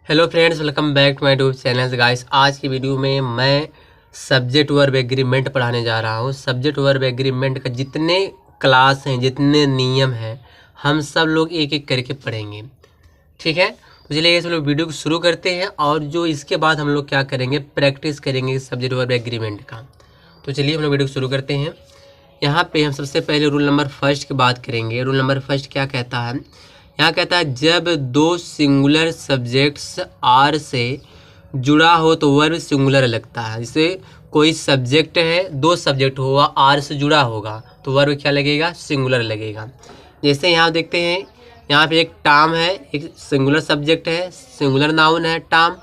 Hello friends, welcome back to my YouTube channel guys. आज की video में मैं सब्जेक्ट वर्ब एग्रीमेंट पढ़ाने जा रहा हूँ। सब्जेक्ट वर्ब एग्रीमेंट का जितने क्लास हैं, जितने नियम हैं, हम सब लोग एक एक करके पढ़ेंगे। ठीक है, तो चलिए इस लोग वीडियो को शुरू करते हैं। और जो इसके बाद हम लोग क्या करेंगे, प्रैक्टिस करेंगे सब्जेक्ट वर्ब एग्रीमेंट का। तो चलिए हम लोग वीडियो को शुरू करते हैं। यहाँ पे हम सबसे पहले रूल नंबर फर्स्ट की बात करेंगे। रूल नंबर फर्स्ट क्या कहता है, यहाँ कहता है जब दो सिंगुलर सब्जेक्ट्स आर से जुड़ा हो तो वर्ब सिंगुलर लगता है। जैसे कोई सब्जेक्ट है, दो सब्जेक्ट हुआ, आर से जुड़ा होगा तो वर्ब क्या लगेगा, सिंगुलर लगेगा। जैसे यहाँ देखते हैं, यहाँ पे एक टाम है, एक सिंगुलर सब्जेक्ट है, सिंगुलर नाउन है टाम,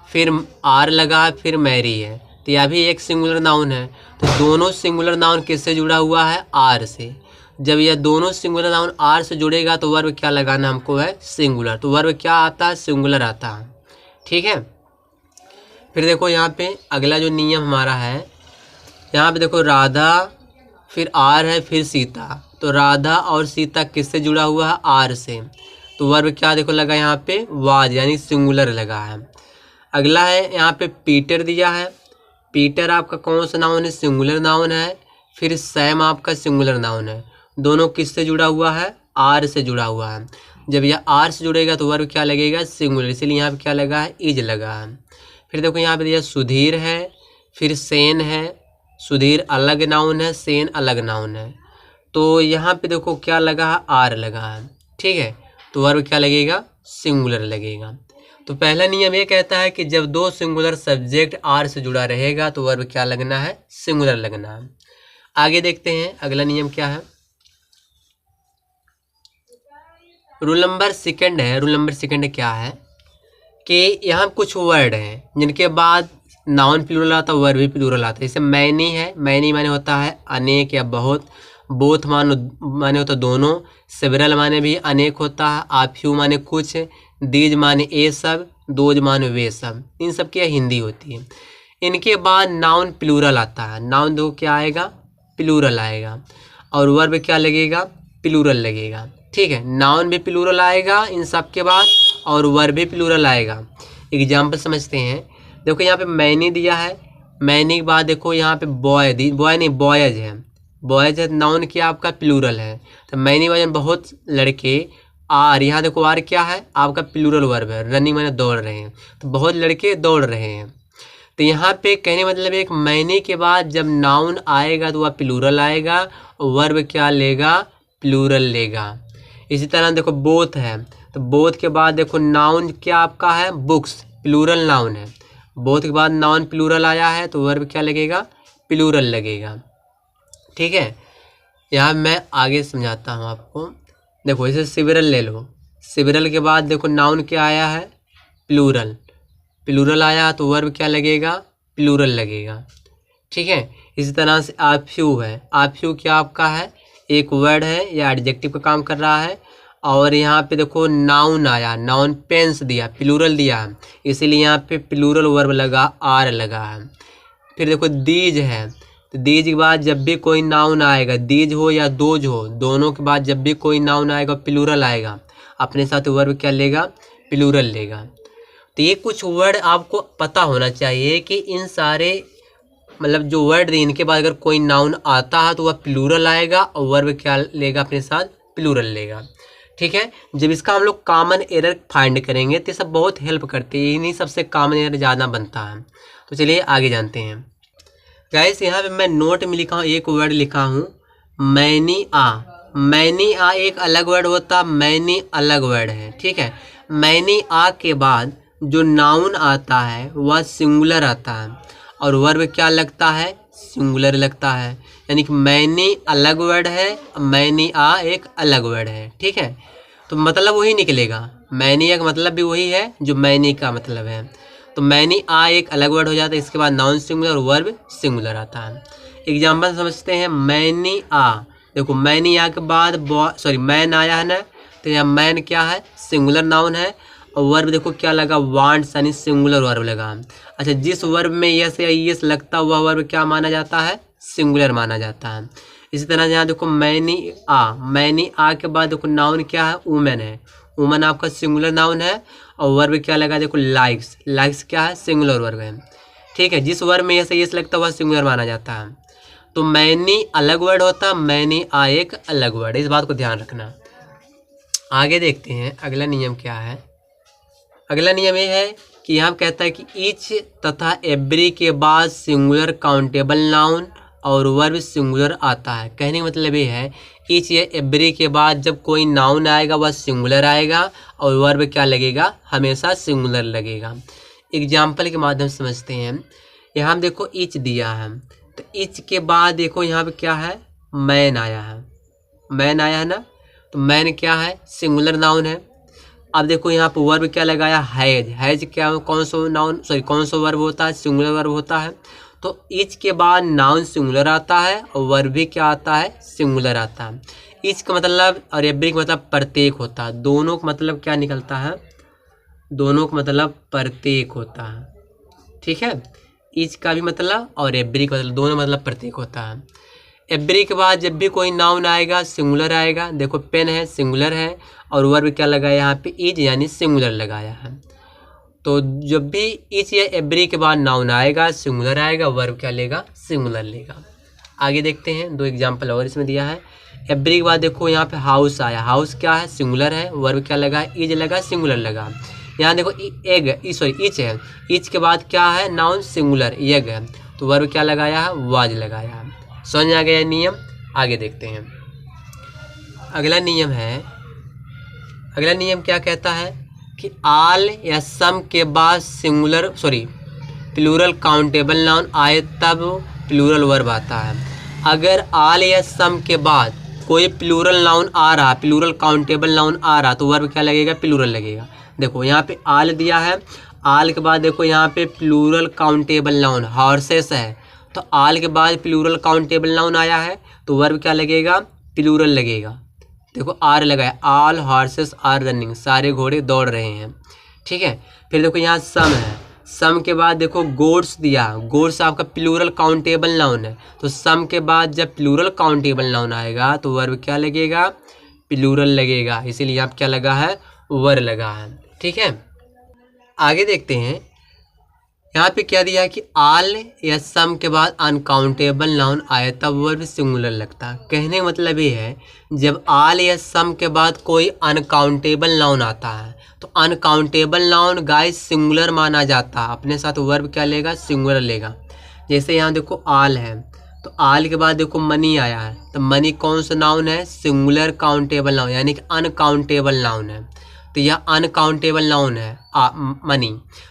फिर आर लगा है, फिर मैरी है, तो यह भी एक सिंगुलर नाउन है। तो दोनों सिंगुलर नाउन किससे जुड़ा हुआ है, आर से। जब यह दोनों सिंगुलर नाउन आर से जुड़ेगा तो वर्ब क्या लगाना हमको है, सिंगुलर। तो वर्ब क्या आता है, सिंगुलर आता है। ठीक है, फिर देखो यहाँ पे अगला जो नियम हमारा है, यहाँ पे देखो राधा, फिर आर है, फिर सीता। तो राधा और सीता किससे जुड़ा हुआ है, आर से। तो वर्ब क्या देखो लगा यहाँ पे, वाज, यानी सिंगुलर लगा है। अगला है यहाँ पे पीटर दिया है। पीटर आपका कौन सा नाउन है, सिंगुलर नाउन है। फिर सैम आपका सिंगुलर नाउन है। दोनों किससे जुड़ा हुआ है, आर से जुड़ा हुआ है। जब यह आर से जुड़ेगा तो वर्ब क्या लगेगा, सिंगुलर। इसीलिए यहाँ पे क्या लगा है, इज लगा है। फिर देखो यहाँ पे दिया सुधीर है, फिर सेन है। सुधीर अलग नाउन है, सेन अलग नाउन है। तो यहाँ पे देखो क्या लगा है, आर लगा है। ठीक है, तो वर्ब क्या लगेगा, सिंगुलर लगेगा। तो पहला नियम ये कहता है कि जब दो सिंगुलर सब्जेक्ट आर से जुड़ा रहेगा तो वर्ब क्या लगना है, सिंगुलर लगना है। आगे देखते हैं अगला नियम क्या है। रूल नंबर सेकंड है। रूल नंबर सेकंड क्या है कि यहाँ कुछ वर्ड हैं जिनके बाद नाउन प्लूरल आता है, वर्ब भी प्लूरल आता है। जैसे मैनी है, मैनी माने होता है अनेक या बहुत। बोथ माने होता है दोनों। सेवरल माने भी अनेक होता है। आफ्यू माने कुछ। दीज माने ये सब। दोज माने वे सब। इन सब की हिंदी होती है। इनके बाद नाउन प्लूरल आता है। नाउन देखो क्या आएगा, प्लूरल आएगा। और वर्ब क्या लगेगा, प्लूरल लगेगा। ठीक है, नाउन भी प्लूरल आएगा इन सब के बाद, और वर्ब भी प्लूरल आएगा। एग्जाम्पल समझते हैं। देखो यहाँ पे मैनी दिया है। मैनी के बाद देखो यहाँ पे बॉय बॉय नहीं, बॉयज है। बॉयज है, नाउन क्या आपका प्लूरल है। तो मैनी वजन बहुत लड़के। आर, यहाँ देखो आर क्या है, आपका प्लूरल वर्ब है। रनिंग मैंने दौड़ रहे हैं, तो बहुत लड़के दौड़ रहे हैं। तो यहाँ पे कहने मतलब एक मैनी के बाद जब नाउन आएगा तो वह प्लूरल आएगा, और वर्ब क्या लेगा, प्लूरल लेगा। इसी तरह देखो बोथ है, तो बोथ के बाद देखो नाउन क्या आपका है, बुक्स, प्लूरल नाउन है। बोथ के बाद नाउन प्लूरल आया है तो वर्ब क्या लगेगा, प्लूरल लगेगा। ठीक है, यहाँ मैं आगे समझाता हूँ आपको। देखो इसे सिवरल ले लो। सिवरल के बाद देखो नाउन क्या आया है, प्लूरल। प्लूरल आया तो वर्ब क्या लगेगा, प्लूरल लगेगा। ठीक है, इसी तरह से आफ्यू है। आफ्यू क्या आपका है, एक वर्ड है या एडजेक्टिव का काम कर रहा है। और यहाँ पे देखो नाउन आया, नाउन पेंस दिया, प्लूरल दिया है, इसीलिए यहाँ पे प्लूरल वर्ब लगा, आर लगा है। फिर देखो दीज है। तो दीज के बाद जब भी कोई नाउन आएगा, दीज हो या दोज हो, दोनों के बाद जब भी कोई नाउन आएगा प्लूरल आएगा, अपने साथ वर्ब क्या लेगा, प्लूरल लेगा। तो ये कुछ वर्ड आपको पता होना चाहिए कि इन सारे मतलब जो वर्ड है इनके बाद अगर कोई नाउन आता है तो वह प्लूरल आएगा, और वर्ब क्या लेगा, अपने साथ प्लूरल लेगा। ठीक है, जब इसका हम लोग कॉमन एरर फाइंड करेंगे तो ये सब बहुत हेल्प करते हैं। इन्हीं सबसे कॉमन एरर ज़्यादा बनता है। तो चलिए आगे जानते हैं। गाइस यहाँ पे मैं नोट में लिखा हूँ, एक वर्ड लिखा हूँ, मैनी आ। मैनी आ एक अलग वर्ड होता, मैनी अलग वर्ड है। ठीक है, मैनी आ के बाद जो नाउन आता है वह सिंगुलर आता है, और वर्ब क्या लगता है, सिंगुलर लगता है। यानी कि मैनी अलग वर्ड है, मैनी आ एक अलग वर्ड है। ठीक है, तो मतलब वही निकलेगा। मैनी का मतलब भी वही है जो मैनी का मतलब है। तो मैनी आ एक अलग वर्ड हो जाता है, इसके बाद नाउन सिंगुलर और वर्ब सिंगुलर आता है। एग्जाम्पल समझते हैं। मैनी आ, देखो मैनी आ के बाद मैन आया है ना, तो यहाँ मैन क्या है, सिंगुलर नाउन है, और वर्ब देखो क्या लगा, वांट्स, यानी सिंगुलर वर्ब लगा। अच्छा, जिस वर्ब में यस या यस लगता हुआ वर्ब क्या माना जाता है, सिंगुलर माना जाता है। इसी तरह यहाँ देखो मैनी आ के बाद देखो नाउन क्या है, वुमेन है। वुमन आपका सिंगुलर नाउन है और वर्ब क्या लगा, देखो लाइक्स, लाइक्स क्या है, सिंगुलर वर्ब है। ठीक है, जिस वर्ब में ऐसे यस लगता है वह सिंगुलर माना जाता है। तो मैनी अलग वर्ड होता, मैनी आ एक अलग वर्ड, इस बात को ध्यान रखना। आगे देखते हैं अगला नियम क्या है। अगला नियम ये है कि यहाँ कहता है कि ईच तथा एवरी के बाद सिंगुलर काउंटेबल नाउन और वर्ब सिंगुलर आता है। कहने का मतलब ये है ईच या एवरी के बाद जब कोई नाउन आएगा वह सिंगुलर आएगा और वर्ब क्या लगेगा, हमेशा सिंगुलर लगेगा। एग्जाम्पल के माध्यम से समझते हैं। यहाँ देखो ईच दिया है, तो ईच के बाद देखो यहाँ पे क्या है, मैन आया है, मैन आया है ना, तो मैन क्या है, सिंगुलर नाउन है। अब देखो यहाँ पर वर्ब क्या लगाया, हैज, हैज क्या कौन सा नाउन, सॉरी कौन सा वर्ब होता है, सिंगुलर वर्ब होता है। तो ईच के बाद नाउन सिंगुलर आता है और वर्ब भी क्या आता है, सिंगुलर आता है। ईच का मतलब और एवरी का मतलब प्रत्येक होता है, दोनों का मतलब क्या निकलता है, दोनों का मतलब प्रत्येक होता है। ठीक है, ईच का भी मतलब और एवरी का मतलब दोनों मतलब प्रत्येक होता है। एवरी के बाद जब भी कोई नाउन आएगा सिंगुलर आएगा। देखो पेन है, सिंगुलर है और वर्ब क्या लगाया यहाँ पे, इज यानी सिंगुलर लगाया है। तो जब भी ईच या एवरी के बाद नाउन आएगा सिंगुलर आएगा, वर्ब क्या लेगा, सिंगुलर लेगा। आगे देखते हैं, दो एग्जाम्पल और इसमें दिया है। एवरी के बाद देखो यहाँ पे हाउस आया, हाउस क्या है, सिंगुलर है, वर्ब क्या लगा, इज लगा, सिंगुलर लगा। यहाँ देखो एग, सॉरी ईच है, ईच के बाद क्या है, नाउन सिंगुलर एग है, तो वर्ब क्या लगाया है, वाज लगाया है। समझ आ गया नियम। आगे देखते हैं अगला नियम है। अगला नियम क्या कहता है कि आल या सम के बाद singular sorry plural countable noun आए तब प्लूरल वर्ब आता है। अगर आल या सम के बाद कोई प्लूरल नाउन आ रहा, प्लूरल काउंटेबल नाउन आ रहा, तो वर्ब क्या लगेगा, प्लूरल लगेगा। देखो यहाँ पे आल दिया है, आल के बाद देखो यहाँ पे प्लूरल काउंटेबल नाउन हॉर्सेस है, तो आल के बाद प्लूरल काउंटेबल नाउन आया है तो वर्ब क्या लगेगा, प्लूरल लगेगा। देखो आर लगाया, ऑल हॉर्सेस आर रनिंग, सारे घोड़े दौड़ रहे हैं। ठीक है, फिर देखो यहाँ सम है, सम के बाद देखो गोड्स दिया, गोड्स आपका प्लूरल काउंटेबल नाउन है, तो सम के बाद जब प्लूरल काउंटेबल नाउन आएगा तो वर्ब क्या लगेगा, प्लूरल लगेगा, इसीलिए यहाँ क्या लगा है, वर लगा है। ठीक है, आगे देखते हैं। यहाँ पे क्या दिया है कि आल या सम के बाद अनकाउंटेबल नाउन आए तब वर्ब सिंगुलर लगता है। कहने का मतलब ये है जब आल या सम के बाद कोई अनकाउंटेबल नाउन आता है तो अनकाउंटेबल नाउन गाइस सिंगुलर माना जाता है, अपने साथ वर्ब क्या लेगा, सिंगुलर लेगा। जैसे यहाँ देखो आल है, तो आल के बाद देखो मनी आया है, तो मनी कौन सा नाउन है, सिंगुलर काउंटेबल नाउन यानी कि अनकाउंटेबल नाउन है, तो यह अनकाउंटेबल नाउन है मनी।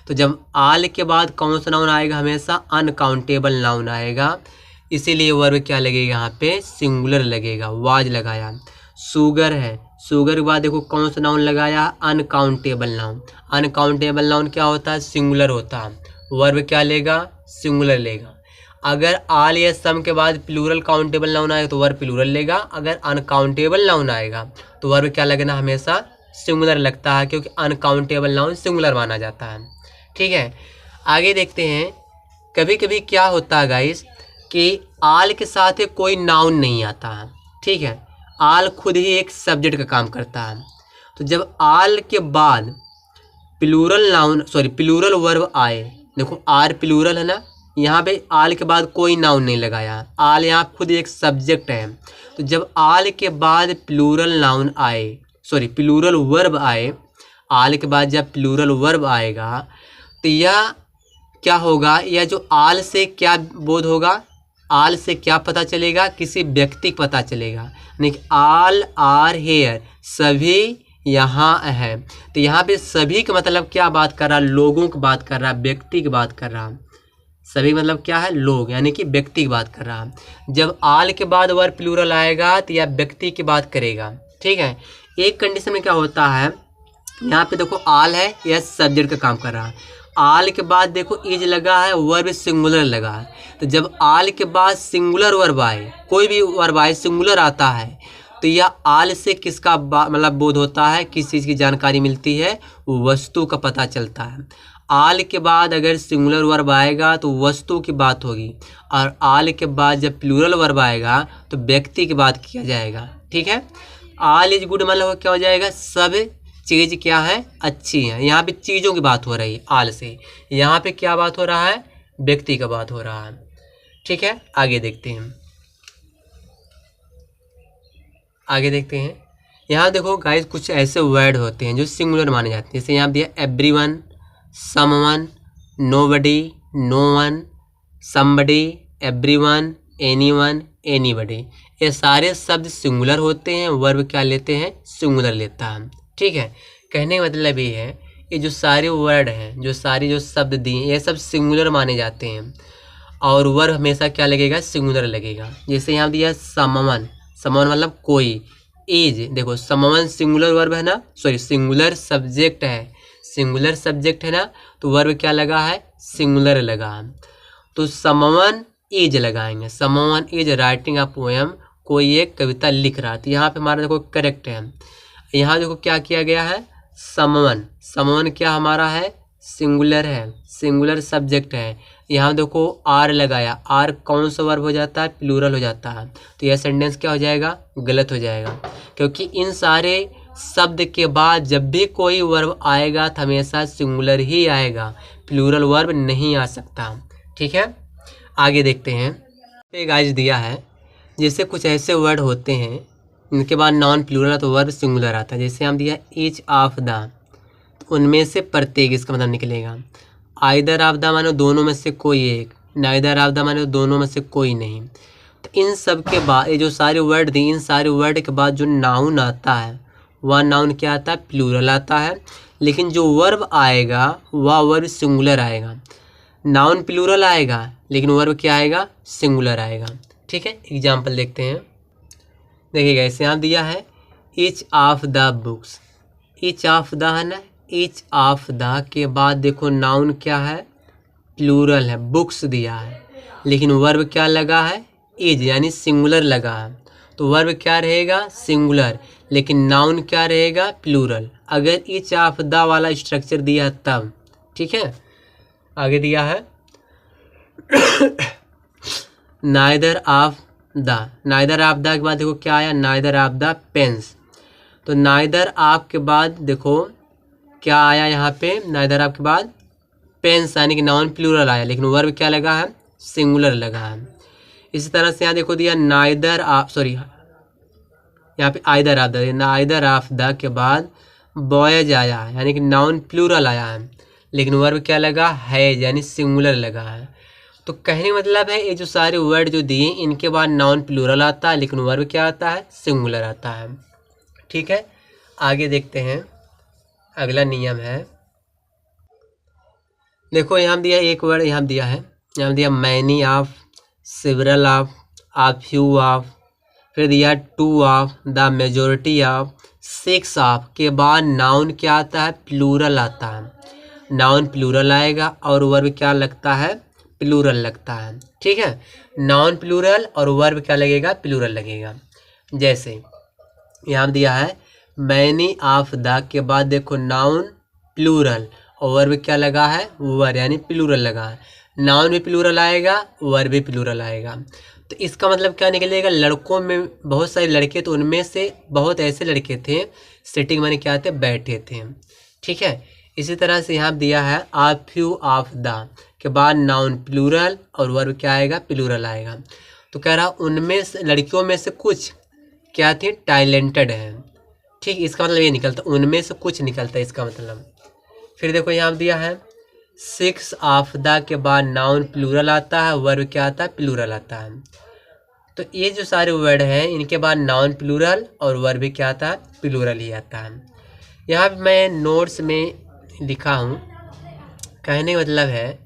तो जब आल के बाद कौन सा नाउन आएगा, हमेशा अनकाउंटेबल नाउन आएगा, इसीलिए वर्ब क्या लगेगा, यहाँ पे सिंगुलर लगेगा, वाज लगाया। शुगर है, शुगर के बाद देखो कौन सा नाउन लगाया, अनकाउंटेबल नाउन। अनकाउंटेबल नाउन क्या होता है, सिंगुलर होता है, वर्ब क्या लेगा, सिंगुलर लेगा। अगर आल या सम के बाद प्लूरल काउंटेबल नाउन आएगा तो वर्ब प्लूरल लेगा, अगर अनकाउंटेबल नाउन आएगा तो वर्ब क्या लगना, हमेशा सिंगुलर लगता है, क्योंकि अनकाउंटेबल नाउन सिंगुलर माना जाता है। ठीक है, आगे देखते हैं। कभी कभी क्या होता है गाइस कि आल के साथ कोई नाउन नहीं आता है। ठीक है, आल खुद ही एक सब्जेक्ट का काम करता है, तो जब आल के बाद plural noun sorry plural verb आए, देखो आर प्लूरल है ना, यहाँ पे आल के बाद कोई नाउन नहीं लगाया, आल यहाँ खुद एक सब्जेक्ट है, तो जब आल के बाद प्लूरल नाउन आए सॉरी प्लूरल वर्ब आए, आल के बाद जब प्लूरल वर्ब आएगा तो यह क्या होगा, यह जो आल से क्या बोध होगा, आल से क्या पता चलेगा, किसी व्यक्ति को पता चलेगा, यानी कि आल आर हेयर, सभी यहाँ है, तो यहाँ पे सभी का मतलब क्या बात कर रहा, लोगों की बात कर रहा, व्यक्ति की बात कर रहा। सभी मतलब क्या है, लोग, यानी कि व्यक्ति की बात कर रहा। जब आल के बाद वर्ब प्लूरल आएगा तो यह व्यक्ति की बात करेगा। ठीक है, एक कंडीशन में क्या होता है, यहाँ पे देखो आल है, यह सब्जेक्ट का काम कर रहा है, आल के बाद देखो इज लगा है, वर्ब सिंगुलर लगा है, तो जब आल के बाद सिंगुलर वर्ब आए, कोई भी वर्ब आए सिंगुलर आता है, तो यह आल से किसका मतलब बोध होता है, किस चीज़ की जानकारी मिलती है, वस्तु का पता चलता है। आल के बाद अगर सिंगुलर वर्ब आएगा तो वस्तु की बात होगी, और आल के बाद जब प्लूरल वर्ब आएगा तो व्यक्ति की बात किया जाएगा। ठीक है, आल इज गुड मतलब क्या हो जाएगा, सब चीज़ क्या है, अच्छी है। यहाँ पे चीज़ों की बात हो रही है आल से, यहाँ पे क्या बात हो रहा है, व्यक्ति का बात हो रहा है। ठीक है, आगे देखते हैं, आगे देखते हैं। यहाँ देखो गाइस कुछ ऐसे वर्ड होते हैं जो सिंगुलर माने जाते हैं। जैसे यहाँ दिया everyone, someone, nobody, no one, somebody, everyone, anyone, anybody. ये सारे शब्द सिंगुलर होते हैं, वर्ब क्या लेते हैं, सिंगुलर लेता है। ठीक है, कहने का मतलब ये है ये जो सारे वर्ड हैं, जो सारे जो शब्द दिए, ये सब सिंगुलर माने जाते हैं और वर्ब हमेशा क्या लगेगा, सिंगुलर लगेगा। जैसे यहाँ दिया समवन, समवन मतलब कोई, इज, देखो समवन सिंगुलर वर्ब है ना, सॉरी सिंगुलर सब्जेक्ट है, सिंगुलर सब्जेक्ट है ना, तो वर्ब क्या लगा है, सिंगुलर लगा। तो समवन इज लगाएंगे, someone is writing a poem, कोई एक कविता लिख रहा था। यहाँ पे हमारा देखो करेक्ट है। यहाँ देखो क्या किया गया है, समवन, समवन क्या हमारा है, सिंगुलर है, सिंगुलर सब्जेक्ट है। यहाँ देखो आर लगाया, आर कौन सा वर्ब हो जाता है, प्लूरल हो जाता है। तो यह सेंटेंस क्या हो जाएगा, गलत हो जाएगा, क्योंकि इन सारे शब्द के बाद जब भी कोई वर्ब आएगा तो हमेशा सिंगुलर ही आएगा, प्लूरल वर्ब नहीं आ सकता। ठीक है, आगे देखते हैं। एक गाइस दिया है, जैसे कुछ ऐसे वर्ड होते हैं इनके बाद नॉन प्लूरल तो वर्ब सिंगुलर आता है। जैसे हम दिया ईच ऑफ द, तो उनमें से प्रत्येक इसका मतलब निकलेगा। आइदर ऑफ द मानो दोनों में से कोई एक, नाइदर ऑफ द मानो दोनों में से कोई नहीं। तो इन सब के बाद ये जो सारे वर्ड दी, इन सारे वर्ड के बाद जो नाउन आता है वह नाउन क्या आता है, प्लूरल आता है। लेकिन जो वर्ब आएगा वह वर्ब सिंगुलर आएगा। नाउन प्लूरल आएगा लेकिन वर्ब क्या आएगा, सिंगुलर आएगा। ठीक है, एग्जाम्पल देखते हैं। देखिएगा ऐसे यहाँ दिया है each of the books, each of the है ना, ईच ऑफ द के बाद देखो नाउन क्या है, प्लूरल है, बुक्स दिया है, लेकिन वर्ब क्या लगा है, इज, यानी सिंगुलर लगा है। तो वर्ब क्या रहेगा, सिंगुलर, लेकिन नाउन क्या रहेगा, प्लूरल, अगर ईच ऑफ द वाला स्ट्रक्चर दिया तब। ठीक है, आगे दिया है neither of the, neither of the के बाद देखो क्या आया, नाइदर ऑफ द पेन्स। तो नाइदर ऑफ के बाद देखो क्या आया यहाँ पे, नाइदर ऑफ के बाद पेन्स, यानी कि नाउन प्लूरल आया, लेकिन वर्ब क्या लगा है, सिंगुलर लगा है। इसी तरह से यहाँ देखो दिया नाइदर ऑफ, सॉरी यहाँ पे either of the, neither of the के बाद बॉयज आया है, यानी कि नाउन प्लूरल आया है, लेकिन वर्ब क्या लगा है, यानी सिंगुलर लगा है। तो कहने का मतलब है ये जो सारे वर्ड जो दिए इनके बाद नाउन प्लूरल आता है, लेकिन वर्ब क्या आता है, सिंगुलर आता है। ठीक है, आगे देखते हैं। अगला नियम है, देखो यहाँ दिया एक वर्ड, यहाँ दिया है, यहाँ दिया many of, several of, uh few of, फिर दिया two of, the majority of, six of के बाद नाउन क्या आता है, प्लूरल आता है। नाउन प्लूरल आएगा और वर्ब क्या लगता है, प्लूरल लगता है। ठीक है, नाउन प्लूरल और वर्ब क्या लगेगा, प्लूरल लगेगा। जैसे यहाँ दिया है मैनी ऑफ द के बाद देखो नाउन प्लूरल और वर्ब क्या लगा है, वर, यानी प्लूरल लगा है। नाउन भी प्लूरल आएगा, वर्ब भी प्लूरल आएगा। तो इसका मतलब क्या निकलेगा, लड़कों में बहुत सारे लड़के, तो उनमें से बहुत ऐसे लड़के थे, सिटिंग माने क्या थे, बैठे थे। ठीक है, इसी तरह से यहाँ दिया है आ फ्यू ऑफ द के बाद नाउन प्लूरल और वर्ब क्या आएगा, प्लूरल आएगा। तो कह रहा उनमें से, लड़कियों में से कुछ क्या थी, टैलेंटेड हैं। ठीक, इसका मतलब ये निकलता, उनमें से कुछ निकलता है इसका मतलब। फिर देखो यहाँ दिया है सिक्स ऑफ द के बाद नाउन प्लूरल आता है, वर्ब क्या आता है, प्लूरल आता है। तो ये जो सारे वर्ड हैं इनके बाद नाउन प्लूरल और वर्ब भी क्या आता है, प्लूरल ही आता है। यहाँ पे मैं नोट्स में लिखा हूँ, कहने का मतलब है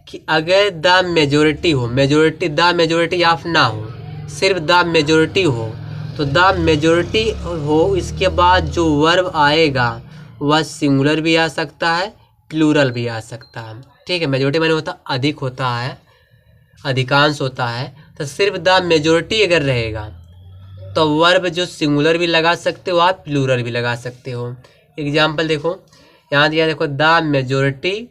कि अगर द मेजोरिटी हो, मेजोरिटी, द मेजोरिटी ऑफ ना हो, सिर्फ द मेजोरिटी हो, तो द मेजोरिटी हो, इसके बाद जो वर्ब आएगा वह सिंगुलर भी आ सकता है, प्लूरल भी आ सकता है। ठीक है, मेजोरिटी माने होता अधिक होता है, अधिकांश होता है। तो सिर्फ द मेजोरिटी अगर रहेगा तो वर्ब जो सिंगुलर भी लगा सकते हो आप, प्लूरल भी लगा सकते हो। एग्जाम्पल देखो यहाँ दिया, देखो द मेजोरिटी,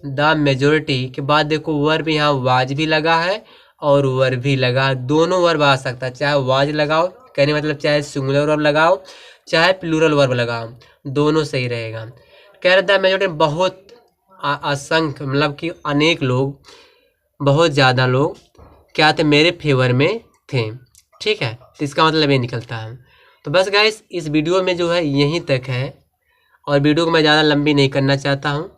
द मेजोरिटी के बाद देखो वर्ब यहाँ वाज भी लगा है और वर्ब भी लगा, दोनों वर्ब आ सकता है, चाहे वाज लगाओ, कहने मतलब चाहे सिंगुलर वर्ब लगाओ, चाहे प्लूरल वर्ब लगाओ, दोनों सही रहेगा। कह रहा था मेजोरिटी बहुत असंख्य मतलब कि अनेक लोग, बहुत ज़्यादा लोग क्या थे, मेरे फेवर में थे। ठीक है, तो इसका मतलब ये निकलता है। तो बस गाइस इस वीडियो में जो है यहीं तक है, और वीडियो को मैं ज़्यादा लंबी नहीं करना चाहता हूँ।